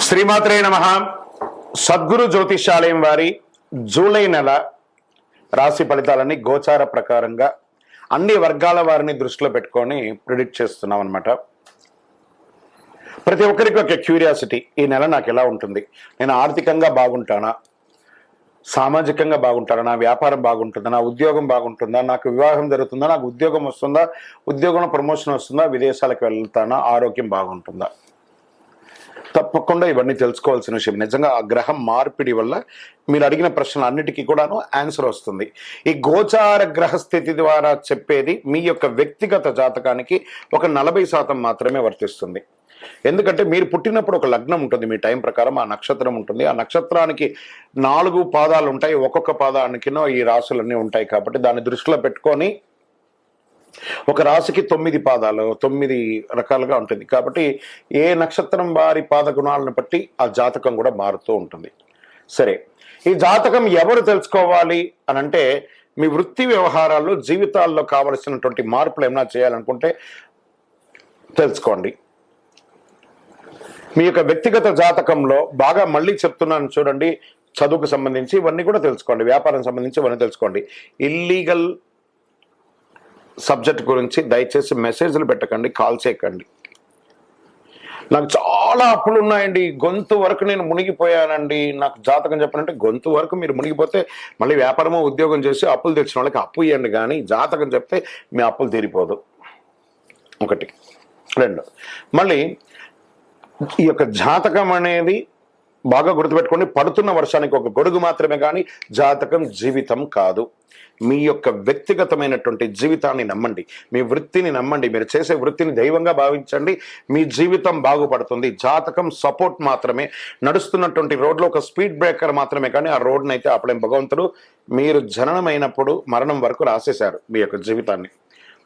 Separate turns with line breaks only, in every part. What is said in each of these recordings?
శ్రీమాత్రే నమః. సద్గురు జ్యోతిషాలయం వారి జూలై నెల రాశి ఫలితాలని గోచార ప్రకారంగా అన్ని వర్గాల వారిని దృష్టిలో పెట్టుకొని ప్రిడిక్ట్ చేస్తున్నాం అనమాట. ప్రతి ఒక్కరికి ఒక క్యూరియాసిటీ, ఈ నెల నాకు ఎలా ఉంటుంది, నేను ఆర్థికంగా బాగుంటానా, సామాజికంగా బాగుంటానా, నా వ్యాపారం బాగుంటుందా, నా ఉద్యోగం బాగుంటుందా, నాకు వివాహం జరుగుతుందా, నాకు ఉద్యోగం వస్తుందా, ఉద్యోగంలో ప్రమోషన్ వస్తుందా, విదేశాలకు వెళ్తానా, ఆరోగ్యం బాగుంటుందా. తప్పకుండా ఇవన్నీ తెలుసుకోవాల్సిన విషయం. నిజంగా ఆ గ్రహం మార్పిడి వల్ల మీరు అడిగిన ప్రశ్నలు అన్నిటికీ కూడాను ఆన్సర్ వస్తుంది. ఈ గోచార గ్రహస్థితి ద్వారా చెప్పేది మీ యొక్క వ్యక్తిగత జాతకానికి ఒక 40% మాత్రమే వర్తిస్తుంది. ఎందుకంటే మీరు పుట్టినప్పుడు ఒక లగ్నం ఉంటుంది, మీ టైం ప్రకారం ఆ నక్షత్రం ఉంటుంది. ఆ నక్షత్రానికి 4 పాదాలు ఉంటాయి, ఒక్కొక్క పాదానికినో ఈ రాశులన్నీ ఉంటాయి. కాబట్టి దాన్ని దృష్టిలో పెట్టుకొని ఒక రాశికి 9 పాదాలు, 9 రకాలుగా ఉంటుంది. కాబట్టి ఏ నక్షత్రం వారి పాద గుణాలను బట్టి ఆ జాతకం కూడా మారుతూ ఉంటుంది. సరే, ఈ జాతకం ఎవరు తెలుసుకోవాలి అని అంటే, మీ వృత్తి వ్యవహారాల్లో జీవితాల్లో కావలసినటువంటి మార్పులు ఏమైనా చేయాలనుకుంటే తెలుసుకోండి. మీ యొక్క వ్యక్తిగత జాతకంలో బాగా మళ్ళీ చెప్తున్నాను చూడండి, చదువుకు సంబంధించి ఇవన్నీ కూడా తెలుసుకోండి, వ్యాపారం సంబంధించి ఇవన్నీ తెలుసుకోండి. ఇల్లీగల్ సబ్జెక్ట్ గురించి దయచేసి మెసేజ్లు పెట్టకండి, కాల్ చేయకండి. నాకు చాలా అప్పులు ఉన్నాయండి, గొంతు వరకు నేను మునిగిపోయానండి, నాకు జాతకం చెప్పనంటే గొంతు వరకు మీరు మునిగిపోతే మళ్ళీ వ్యాపారమో ఉద్యోగం చేసి అప్పులు తెచ్చిన వాళ్ళకి అప్పు ఇవ్వండి, కానీ జాతకం చెప్తే మీ అప్పులు తీరిపోదు. 1, 2 మళ్ళీ ఈ యొక్క జాతకం అనేది బాగా గుర్తుపెట్టుకోండి, పడుతున్న వర్షానికి ఒక గొడుగు మాత్రమే, కానీ జాతకం జీవితం కాదు. మీ యొక్క వ్యక్తిగతమైనటువంటి జీవితాన్ని నమ్మండి, మీ వృత్తిని నమ్మండి, మీరు చేసే వృత్తిని దైవంగా భావించండి, మీ జీవితం బాగుపడుతుంది. జాతకం సపోర్ట్ మాత్రమే, నడుస్తున్నటువంటి రోడ్లో ఒక స్పీడ్ బ్రేకర్ మాత్రమే, కానీ ఆ రోడ్ని అయితే ఆపలేం భగవంతుడు. మీరు జననమైనప్పుడు మరణం వరకు రాసేశారు మీ యొక్క జీవితాన్ని,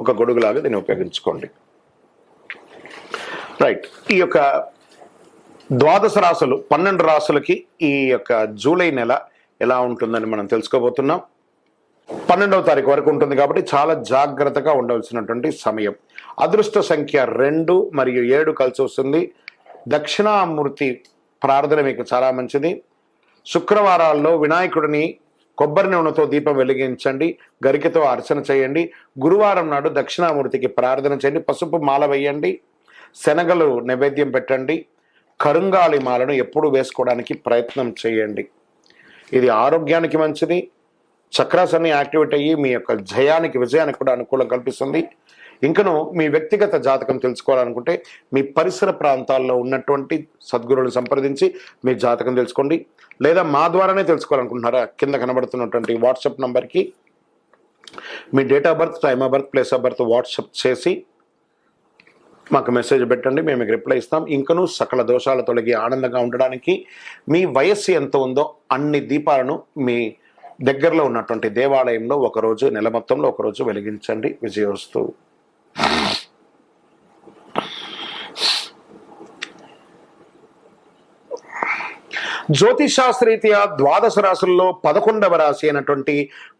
ఒక గొడుగులాగా దీన్ని ఉపయోగించుకోండి. రైట్, ఈ యొక్క 12 రాశులు 12 రాశులకి ఈ యొక్క జూలై నెల ఎలా ఉంటుందని మనం తెలుసుకోబోతున్నాం. 12వ తారీఖు వరకు ఉంటుంది కాబట్టి చాలా జాగ్రత్తగా ఉండవలసినటువంటి సమయం. అదృష్ట సంఖ్య 2 మరియు 7 కలిసి వస్తుంది. దక్షిణామూర్తి ప్రార్థన మీకు చాలా మంచిది. శుక్రవారాల్లో వినాయకుడిని కొబ్బరి నూనెతో దీపం వెలిగించండి, గరికతో అర్చన చేయండి. గురువారం నాడు దక్షిణామూర్తికి ప్రార్థన చేయండి, పసుపు మాల వేయండి, శనగలు నైవేద్యం పెట్టండి, కరుంగాలి మాలను ఎప్పుడు వేసుకోవడానికి ప్రయత్నం చేయండి. ఇది ఆరోగ్యానికి మంచిది, చక్రాస్ అన్ని యాక్టివేట్ అయ్యి మీ యొక్క విజయానికి కూడా అనుకూలం కల్పిస్తుంది. ఇంకను మీ వ్యక్తిగత జాతకం తెలుసుకోవాలనుకుంటే మీ పరిసర ప్రాంతాల్లో ఉన్నటువంటి సద్గురువులను సంప్రదించి మీ జాతకం తెలుసుకోండి. లేదా మా ద్వారానే తెలుసుకోవాలనుకుంటున్నారా, కింద కనబడుతున్నటువంటి వాట్సాప్ నంబర్కి మీ date of birth, time of birth, place of birth WhatsApp చేసి మాకు మెసేజ్ పెట్టండి, మేము మీకు రిప్లై ఇస్తాం. ఇంకనూ సకల దోషాలు తొలగి ఆనందంగా ఉండడానికి మీ వయస్సు ఎంత ఉందో అన్ని దీపాలను మీ దగ్గరలో ఉన్నటువంటి దేవాలయంలో ఒకరోజు, నెల మొత్తంలో ఒకరోజు వెలిగించండి. విజయోస్తు. జ్యోతిషాస్త్రరీత్యా 12 రాశుల్లో 11వ రాశి అయినటువంటి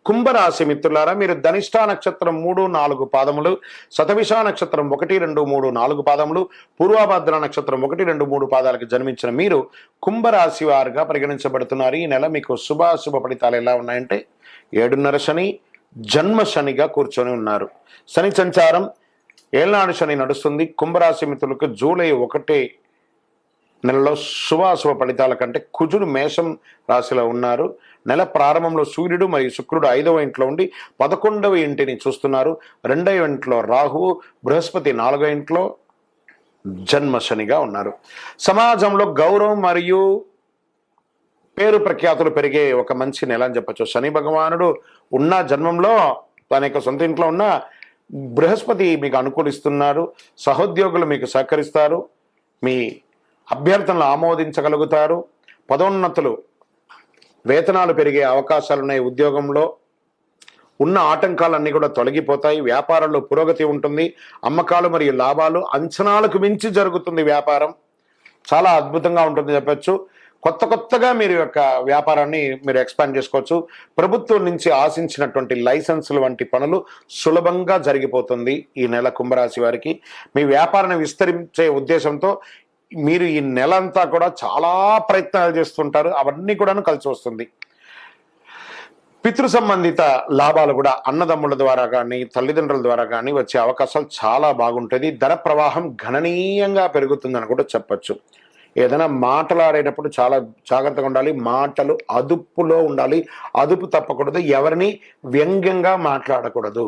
కుంభరాశి మిత్రులారా, మీరు ధనిష్టా నక్షత్రం 3, 4 పాదములు, శతభిష నక్షత్రం 1, 2, 3, 4 పాదములు, పూర్వభద్ర నక్షత్రం 1, 2, 3 పాదాలకు జన్మించిన మీరు కుంభరాశి వారుగా పరిగణించబడుతున్నారు. ఈ నెల మీకు శుభాశుభ ఫలితాలు ఎలా ఉన్నాయంటే, 7.5 శని, జన్మ శనిగా కూర్చొని ఉన్నారు. శని సంచారం ఏళ్నాడు శని నడుస్తుంది. కుంభరాశి మిత్రులకు జూలై 1 నెలలో శుభాశుభ ఫలితాల కంటే కుజుడు మేషం రాశిలో ఉన్నారు. నెల ప్రారంభంలో సూర్యుడు మరియు శుక్రుడు 5వ ఇంట్లో ఉండి 11వ ఇంటిని చూస్తున్నారు. 2వ ఇంట్లో రాహువు, బృహస్పతి 4వ ఇంట్లో జన్మ శనిగా ఉన్నారు. సమాజంలో గౌరవం మరియు పేరు ప్రఖ్యాతులు పెరిగే ఒక మంచి నెల అని చెప్పచ్చు. శని భగవానుడు ఉన్న జన్మంలో తన యొక్క సొంత ఇంట్లో ఉన్న బృహస్పతి మీకు అనుకూలిస్తున్నారు. సహోద్యోగులు మీకు సహకరిస్తారు, మీ అభ్యర్థనలు ఆమోదించగలుగుతారు. పదోన్నతులు, వేతనాలు పెరిగే అవకాశాలు ఉన్నాయి. ఉద్యోగంలో ఉన్న ఆటంకాలన్నీ కూడా తొలగిపోతాయి. వ్యాపారంలో పురోగతి ఉంటుంది. అమ్మకాలు మరియు లాభాలు అంచనాలకు మించి జరుగుతుంది. వ్యాపారం చాలా అద్భుతంగా ఉంటుంది చెప్పచ్చు. కొత్తగా మీరు యొక్క వ్యాపారాన్ని మీరు ఎక్స్పాండ్ చేసుకోవచ్చు. ప్రభుత్వం నుంచి ఆశించినటువంటి లైసెన్సులు వంటి పనులు సులభంగా జరిగిపోతుంది ఈ నెల కుంభరాశి వారికి. మీ వ్యాపారాన్ని విస్తరించే ఉద్దేశంతో మీరు ఈ నెల అంతా కూడా చాలా ప్రయత్నాలు చేస్తుంటారు, అవన్నీ కూడాను కలిసి వస్తుంది. పితృ సంబంధిత లాభాలు కూడా అన్నదమ్ముల ద్వారా కానీ తల్లిదండ్రుల ద్వారా కానీ వచ్చే అవకాశాలు చాలా బాగుంటుంది. ధన ప్రవాహం గణనీయంగా పెరుగుతుందని కూడా చెప్పచ్చు. ఏదైనా మాట్లాడేటప్పుడు చాలా జాగ్రత్తగా ఉండాలి, మాటలు అదుపులో ఉండాలి, అదుపు తప్పకూడదు, ఎవరిని వ్యంగ్యంగా మాట్లాడకూడదు.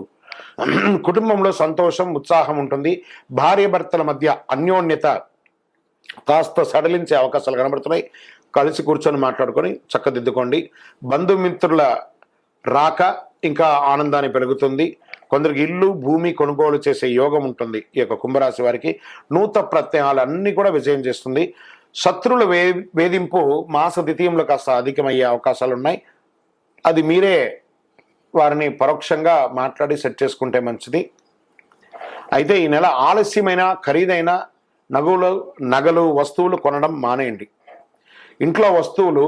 కుటుంబంలో సంతోషం ఉత్సాహం ఉంటుంది. భార్యాభర్తల మధ్య అన్యోన్యత కాస్త సడలించే అవకాశాలు కనబడుతున్నాయి. కలిసి కూర్చొని మాట్లాడుకొని చక్కదిద్దుకోండి. బంధుమిత్రుల రాక ఇంకా ఆనందాన్ని పెరుగుతుంది. కొందరికి ఇల్లు భూమి కొనుగోలు చేసే యోగం ఉంటుంది. ఈ యొక్క కుంభరాశి వారికి నూతన ప్రత్యయాలు అన్ని కూడా విజయం చేస్తుంది. శత్రువుల వేధింపు మాస ద్వితీయంలో కాస్త అధికమయ్యే అవకాశాలు ఉన్నాయి. అది మీరే వారిని పరోక్షంగా మాట్లాడి సెట్ చేసుకుంటే మంచిది. అయితే ఈ నెల ఆలస్యమైన ఖరీదైన నగలు వస్తువులు కొనడం మానేయండి. ఇంట్లో వస్తువులు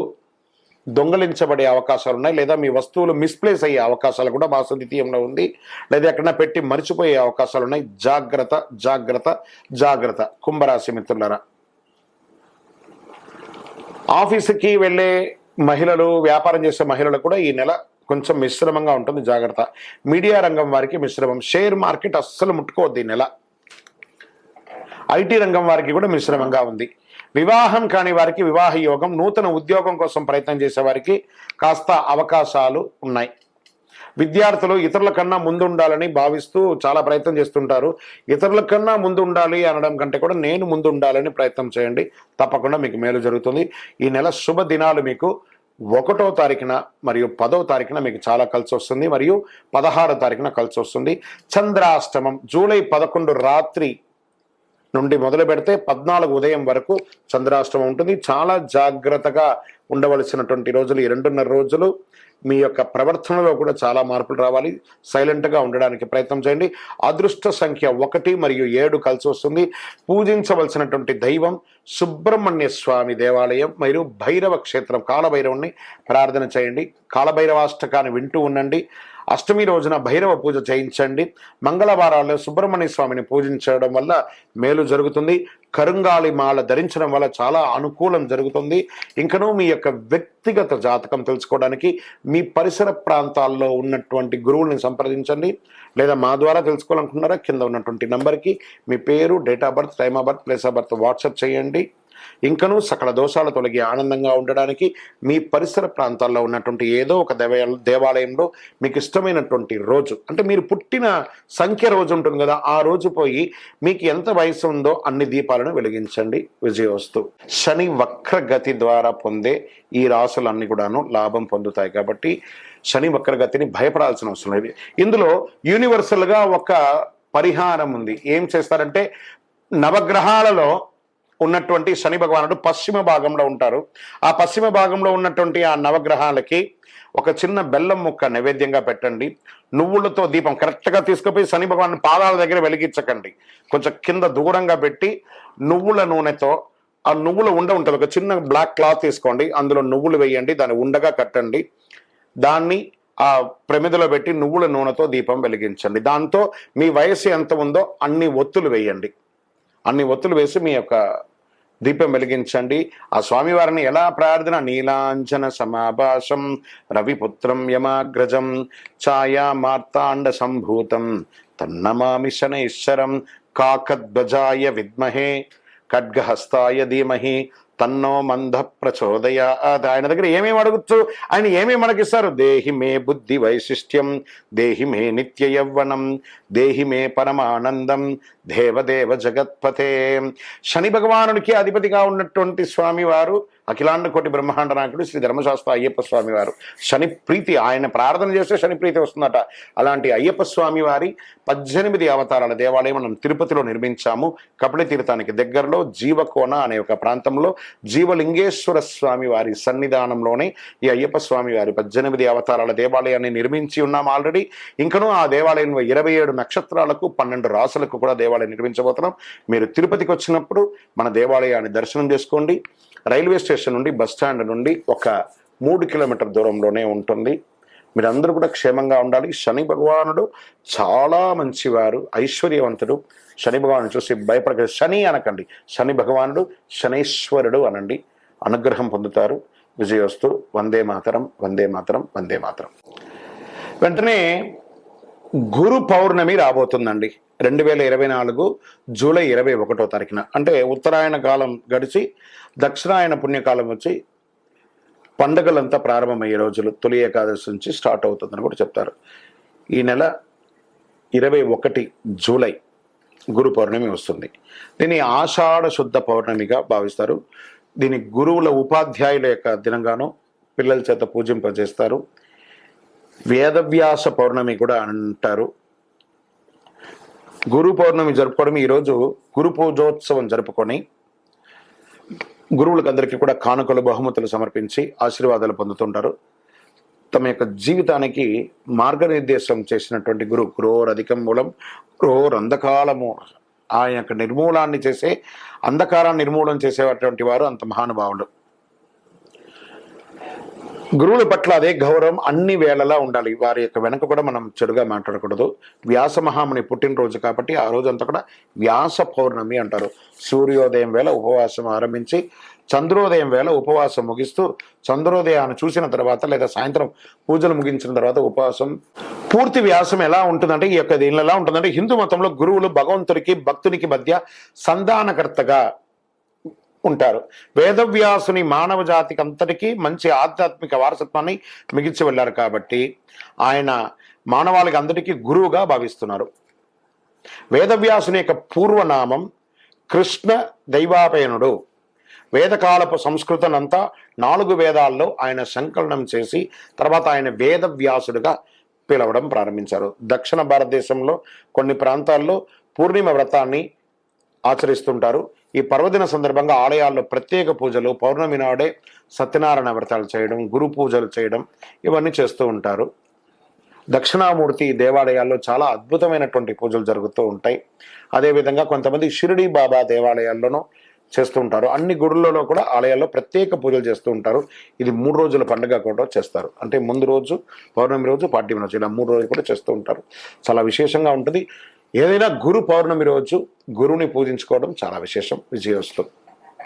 దొంగలించబడే అవకాశాలు ఉన్నాయి, లేదా మీ వస్తువులు మిస్ప్లేస్ అయ్యే అవకాశాలు కూడా మాస ద్వితీయంలో ఉంది, లేదా ఎక్కడన్నా పెట్టి మర్చిపోయే అవకాశాలు ఉన్నాయి. జాగ్రత్త జాగ్రత్త జాగ్రత్త కుంభరాశి మిత్రులారా. ఆఫీసుకి వెళ్ళే మహిళలు, వ్యాపారం చేసే మహిళలు కూడా ఈ నెల కొంచెం మిశ్రమంగా ఉంటుంది, జాగ్రత్త. మీడియా రంగం వారికి మిశ్రమం. షేర్ మార్కెట్ అస్సలు ముట్టుకోవద్దు ఈ నెల. ఐటీ రంగం వారికి కూడా మిశ్రమంగా ఉంది. వివాహం కాని వారికి వివాహ యోగం. నూతన ఉద్యోగం కోసం ప్రయత్నం చేసే వారికి కాస్త అవకాశాలు ఉన్నాయి. విద్యార్థులు ఇతరుల కన్నా ముందు ఉండాలని భావిస్తూ చాలా ప్రయత్నం చేస్తుంటారు. ఇతరుల కన్నా ముందు ఉండాలి అనడం కంటే కూడా నేను ముందు ఉండాలని ప్రయత్నం చేయండి, తప్పకుండా మీకు మేలు జరుగుతుంది. ఈ నెల శుభ దినాలు మీకు 1వ తారీఖున మరియు 10వ తారీఖున మీకు చాలా కలిసి వస్తుంది, మరియు 16వ తారీఖున కలిసి వస్తుంది. చంద్రాష్టమం జూలై 11 రాత్రి నుండి మొదలు పెడితే 14 ఉదయం వరకు చంద్రాష్టమం ఉంటుంది. చాలా జాగ్రత్తగా ఉండవలసినటువంటి రోజులు ఈ 2.5 రోజులు. మీ యొక్క ప్రవర్తనలో కూడా చాలా మార్పులు రావాలి. సైలెంట్గా ఉండడానికి ప్రయత్నం చేయండి. అదృష్ట సంఖ్య 1 మరియు 7 కలిసి వస్తుంది. పూజించవలసినటువంటి దైవం సుబ్రహ్మణ్య స్వామి దేవాలయం మరియు భైరవ క్షేత్రం, కాలభైరవుని ప్రార్థన చేయండి. కాలభైరవాష్టకాన్ని వింటూ ఉండండి. అష్టమి రోజున భైరవ పూజ చేయించండి. మంగళవారాల్లో సుబ్రహ్మణ్య స్వామిని పూజించడం వల్ల మేలు జరుగుతుంది. కరుంగాలి మాల ధరించడం వల్ల చాలా అనుకూలం జరుగుతుంది. ఇంకనూ మీ యొక్క వ్యక్తిగత జాతకం తెలుసుకోవడానికి మీ పరిసర ప్రాంతాల్లో ఉన్నటువంటి గురువుల్ని సంప్రదించండి, లేదా మా ద్వారా తెలుసుకోవాలనుకున్నారా కింద ఉన్నటువంటి నంబర్కి మీ పేరు, date of birth, time of birth, place of birth WhatsApp చేయండి. ఇంకనూ సకల దోషాలు తొలగి ఆనందంగా ఉండడానికి మీ పరిసర ప్రాంతాల్లో ఉన్నటువంటి ఏదో ఒక దేవాలయంలో మీకు ఇష్టమైనటువంటి రోజు, అంటే మీరు పుట్టిన సంఖ్య రోజు ఉంటుంది కదా, ఆ రోజు పోయి మీకు ఎంత వయసు ఉందో అన్ని దీపాలను వెలిగించండి. విజయోస్తు. శని వక్రగతి ద్వారా పొందే ఈ రాసులన్నీ కూడాను లాభం పొందుతాయి. కాబట్టి శని వక్రగతిని భయపడాల్సిన అవసరం లేదు. ఇందులో యూనివర్సల్గా ఒక పరిహారం ఉంది. ఏం చేస్తారంటే, నవగ్రహాలలో ఉన్నటువంటి శని భగవానుడు పశ్చిమ భాగంలో ఉంటారు. ఆ పశ్చిమ భాగంలో ఉన్నటువంటి ఆ నవగ్రహాలకి ఒక చిన్న బెల్లం ముక్క నైవేద్యంగా పెట్టండి. నువ్వులతో దీపం కరెక్ట్గా తీసుకుపోయి శని భగవాన్ పాదాల దగ్గర వెలిగించకండి. కొంచెం కింద దూరంగా పెట్టి నువ్వుల నూనెతో, ఆ నువ్వుల ఉంటుంది, ఒక చిన్న బ్లాక్ క్లాత్ తీసుకోండి, అందులో నువ్వులు వేయండి, దాన్ని ఉండగా కట్టండి, దాన్ని ఆ ప్రమిదలో పెట్టి నువ్వుల నూనెతో దీపం వెలిగించండి. దాంతో మీ వయసు ఎంత ఉందో అన్ని ఒత్తులు వేయండి. అన్ని ఒత్తులు వేసి మీ యొక్క దీపం వెలిగించండి. ఆ స్వామివారిని ఎలా ప్రార్థన, నీలాంజన సమాభాసం రవిపుత్రం యమాగ్రజం ఛాయా మార్తాండ సంభూతం తన్నమామి శనైశ్వరం కాకధ్వజాయ విద్మహే ఖడ్గహస్తాయ ధీమహి తన్నో మంద ప్రచోదయాత్. ఆయన దగ్గర ఏమేమి అడగచ్చు, ఆయన ఏమేమి మనకిస్తారు? దేహి మే బుద్ధి వైశిష్ట్యం, దేహి మే నిత్య యవ్వనం, దేహి మే పరమానందం, దేవదేవ జగత్పతే. శని భగవానునికి అధిపతిగా ఉన్నటువంటి స్వామివారు అఖిలాండ కోటి బ్రహ్మాండ నాయకుడు శ్రీ ధర్మశాస్త్ర అయ్యప్ప స్వామి వారు. శని ప్రీతి, ఆయన ప్రార్థన చేస్తే శని ప్రీతి వస్తుందట. అలాంటి అయ్యప్ప స్వామి వారి 18 అవతారాల దేవాలయం మనం తిరుపతిలో నిర్మించాము. కపిల తీర్థానికి దగ్గరలో జీవకోన అనే ఒక ప్రాంతంలో జీవలింగేశ్వర స్వామి వారి సన్నిధానంలోనే ఈ అయ్యప్ప స్వామి వారి 18 అవతారాల దేవాలయాన్ని నిర్మించి ఉన్నాం ఆల్రెడీ. ఇంకనూ ఆ దేవాలయంలో 27 నక్షత్రాలకు 12 రాసులకు కూడా దేవాలయం నిర్మించబోతున్నాం. మీరు తిరుపతికి వచ్చినప్పుడు మన దేవాలయాన్ని దర్శనం చేసుకోండి. రైల్వే స్టేషన్ నుండి, బస్ స్టాండ్ నుండి ఒక 3 కిలోమీటర్ దూరంలోనే ఉంటుంది. మీరందరూ కూడా క్షేమంగా ఉండాలి. శని భగవానుడు చాలా మంచివారు, ఐశ్వర్యవంతుడు. శని భగవాను చూసి భయపడక శని అనకండి, శని భగవానుడు శనైశ్వరుడు అనండి, అనుగ్రహం పొందుతారు. విజయోస్తు. వందే మాతరం, వందే మాతరం, వందే మాతరం. వెంటనే గురు పౌర్ణమి రాబోతుందండి 2024 జూలై 21వ తారీఖున. అంటే ఉత్తరాయణ కాలం గడిచి దక్షిణాయన పుణ్యకాలం వచ్చి పండుగలంతా ప్రారంభమయ్యే రోజులు తొలి ఏకాదశి నుంచి స్టార్ట్ అవుతుందని కూడా చెప్తారు. ఈ నెల 21 జూలై గురు పౌర్ణమి వస్తుంది. దీన్ని ఆషాఢ శుద్ధ పౌర్ణమిగా భావిస్తారు. దీని గురువుల ఉపాధ్యాయుల యొక్క దినంగాను పిల్లల చేత పూజింపజేస్తారు. వేదవ్యాస పౌర్ణమి కూడా అంటారు. గురు పౌర్ణమి జరుపుకోవడం ఈరోజు గురు పూజోత్సవం జరుపుకొని గురువులకు అందరికీ కూడా కానుకలు బహుమతులు సమర్పించి ఆశీర్వాదాలు పొందుతుంటారు. తమ యొక్క జీవితానికి మార్గనిర్దేశం చేసినటువంటి గురోరధికం మూలం గురోరంధకాలము, ఆ యొక్క నిర్మూలాన్ని చేసే అంధకారాన్ని నిర్మూలన చేసేటువంటి వారు అంత మహానుభావుడు. గురువుల పట్ల అదే గౌరవం అన్ని వేళలా ఉండాలి. వారి యొక్క వెనక కూడా మనం చెడుగా మాట్లాడకూడదు. వ్యాస మహాముని పుట్టినరోజు కాబట్టి ఆ రోజు అంతా కూడా వ్యాస పౌర్ణమి అంటారు. సూర్యోదయం వేళ ఉపవాసం ఆరంభించి చంద్రోదయం వేళ ఉపవాసం ముగిస్తూ చంద్రోదయాన్ని చూసిన తర్వాత లేదా సాయంత్రం పూజలు ముగించిన తర్వాత ఉపవాసం. పూర్తి వ్యాసం ఎలా ఉంటుందంటే ఈ యొక్క దీనిలో ఎలా ఉంటుందంటే హిందూ మతంలో గురువులు భగవంతుడికి భక్తునికి మధ్య సంధానకర్తగా ఉంటారు. వేదవ్యాసుని మానవ జాతికి అంతటికీ మంచి ఆధ్యాత్మిక వారసత్వాన్ని మిగిల్చి వెళ్ళారు కాబట్టి ఆయన మానవాళికి అందరికీ గురువుగా భావిస్తున్నారు. వేదవ్యాసుని యొక్క పూర్వనామం కృష్ణ దైవాపయనుడు. వేదకాలపు సంస్కృతనంతా 4 వేదాల్లో ఆయన సంకలనం చేసి తర్వాత ఆయన వేదవ్యాసుడుగా పిలవడం ప్రారంభించారు. దక్షిణ భారతదేశంలో కొన్ని ప్రాంతాల్లో పూర్ణిమ వ్రతాన్ని ఆచరిస్తుంటారు. ఈ పర్వదిన సందర్భంగా ఆలయాల్లో ప్రత్యేక పూజలు, పౌర్ణమి నాడే సత్యనారాయణ వ్రతాలు చేయడం, గురు పూజలు చేయడం ఇవన్నీ చేస్తూ ఉంటారు. దక్షిణామూర్తి దేవాలయాల్లో చాలా అద్భుతమైనటువంటి పూజలు జరుగుతూ ఉంటాయి. అదేవిధంగా కొంతమంది షిరిడి బాబా దేవాలయాల్లోనూ చేస్తూ ఉంటారు. అన్ని గుడులలో కూడా ఆలయాల్లో ప్రత్యేక పూజలు చేస్తూ ఉంటారు. ఇది 3 రోజుల పండుగ కూడా చేస్తారు. అంటే ముందు రోజు పౌర్ణమి రోజు, పాడ్యమి రోజు, ఇలా 3 రోజులు కూడా చేస్తూ ఉంటారు. చాలా విశేషంగా ఉంటుంది. ఏదైనా గురు పౌర్ణమి రోజు గురువుని పూజించుకోవడం చాలా విశేషం. విజయోస్తు.